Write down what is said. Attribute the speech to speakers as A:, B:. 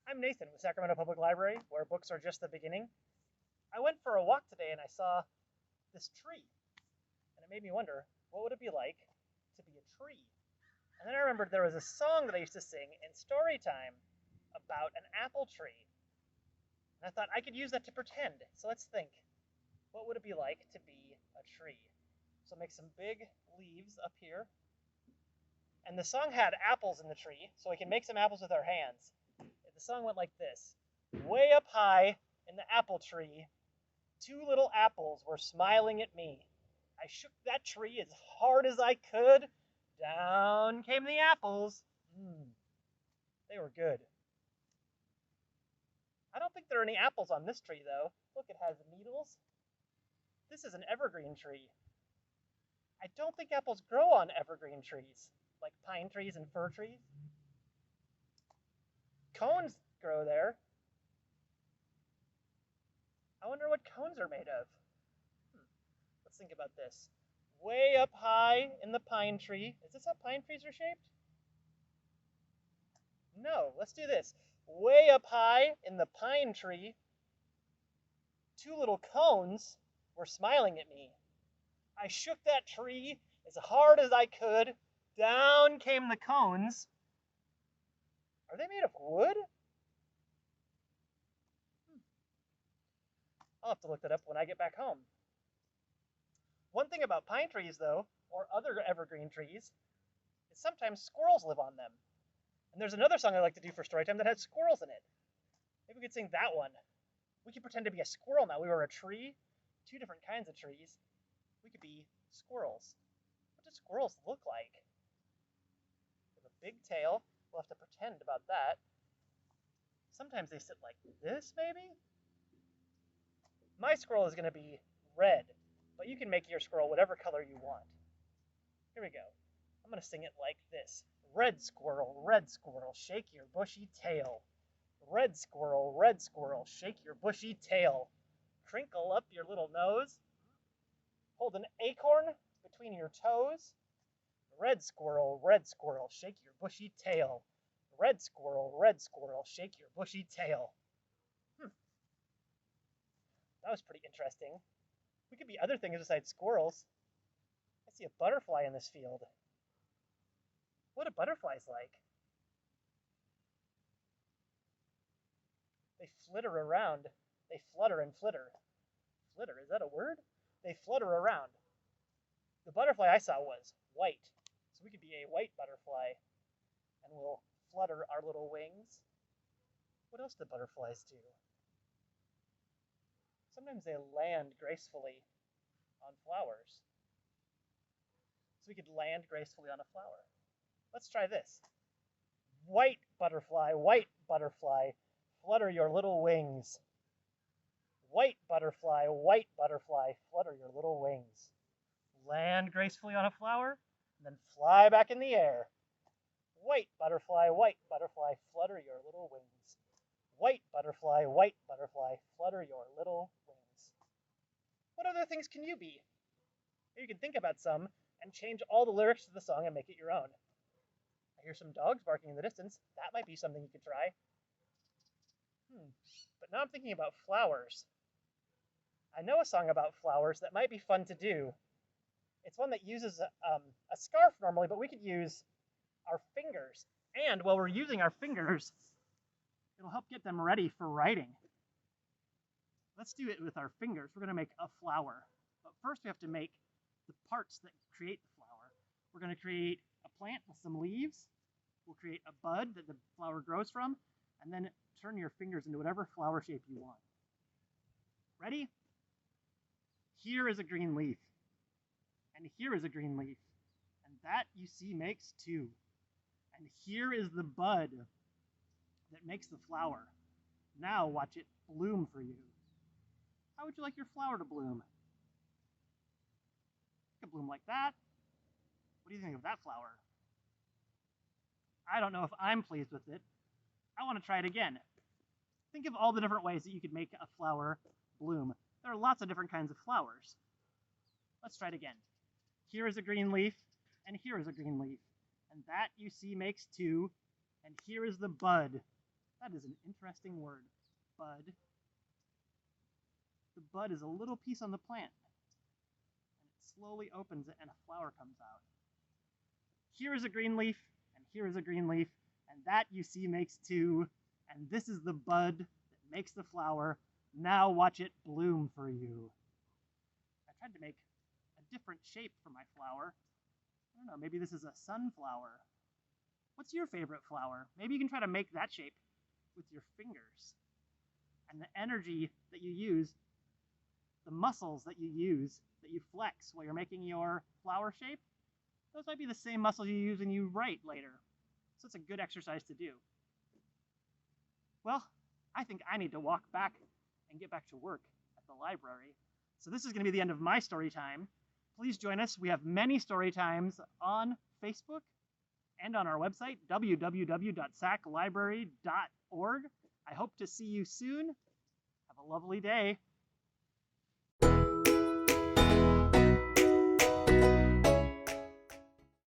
A: I'm Nathan with Sacramento Public Library, where books are just the beginning. I went for a walk today and I saw this tree, and it made me wonder, what would it be like to be a tree? And then I remembered there was a song that I used to sing in Storytime about an apple tree. And I thought I could use that to pretend. So let's think, what would it be like to be a tree? So make some big leaves up here. And the song had apples in the tree, so we can make some apples with our hands. The song went like this. Way up high in the apple tree, two little apples were smiling at me. I shook that tree as hard as I could. Down came the apples. They were good. I don't think there are any apples on this tree, though. Look, it has needles. This is an evergreen tree. I don't think apples grow on evergreen trees, like pine trees and fir trees. Cones grow there. I wonder what cones are made of. Let's think about this. Way up high in the pine tree. Is this how pine trees are shaped? No, let's do this. Way up high in the pine tree, two little cones were smiling at me. I shook that tree as hard as I could. Down came the cones. Are they made of wood? I'll have to look that up when I get back home. One thing about pine trees, though, or other evergreen trees, is sometimes squirrels live on them. And there's another song I like to do for Storytime that has squirrels in it. Maybe we could sing that one. We could pretend to be a squirrel now. We were a tree, two different kinds of trees. We could be squirrels. What do squirrels look like? They have a big tail. We'll have to pretend about that. Sometimes they sit like this, maybe? My squirrel is going to be red, but you can make your squirrel whatever color you want. Here we go. I'm going to sing it like this. Red squirrel, shake your bushy tail. Red squirrel, shake your bushy tail. Crinkle up your little nose. Hold an acorn between your toes. Red squirrel, shake your bushy tail. Red squirrel, shake your bushy tail. That was pretty interesting. We could be other things besides squirrels. I see a butterfly in this field. What do butterflies like? They flitter around. They flutter and flitter. Flitter, is that a word? They flutter around. The butterfly I saw was white. So we could be a white butterfly, and we'll flutter our little wings. What else do butterflies do? Sometimes they land gracefully on flowers. So we could land gracefully on a flower. Let's try this. White butterfly, flutter your little wings. White butterfly, flutter your little wings. Land gracefully on a flower, and then fly back in the air. White butterfly, flutter your little wings. White butterfly, flutter your little wings. What other things can you be? Or you can think about some and change all the lyrics to the song and make it your own. I hear some dogs barking in the distance. That might be something you could try. But now I'm thinking about flowers. I know a song about flowers that might be fun to do. It's one that uses a scarf normally, but we could use our fingers. And while we're using our fingers, it'll help get them ready for writing. Let's do it with our fingers. We're going to make a flower. But first we have to make the parts that create the flower. We're going to create a plant with some leaves. We'll create a bud that the flower grows from, and then turn your fingers into whatever flower shape you want. Ready? Here is a green leaf. And here is a green leaf. And that, you see, makes two. And here is the bud that makes the flower. Now watch it bloom for you. How would you like your flower to bloom? It could bloom like that. What do you think of that flower? I don't know if I'm pleased with it. I want to try it again. Think of all the different ways that you could make a flower bloom. There are lots of different kinds of flowers. Let's try it again. Here is a green leaf, and here is a green leaf. And that, you see, makes two. And here is the bud That is an interesting word. Bud. The bud is a little piece on the plant. And it slowly opens it and a flower comes out. Here is a green leaf, and here is a green leaf, and that, you see, makes two. And this is the bud that makes the flower. Now watch it bloom for you. I tried to make a different shape for my flower. I don't know, maybe this is a sunflower. What's your favorite flower? Maybe you can try to make that shape with your fingers. And the energy that you use, the muscles that you use, that you flex while you're making your flower shape, those might be the same muscles you use when you write later. So it's a good exercise to do. Well, I think I need to walk back and get back to work at the library. So this is going to be the end of my story time. Please join us. We have many story times on Facebook and on our website, www.saclibrary.org. I hope to see you soon. Have a lovely day.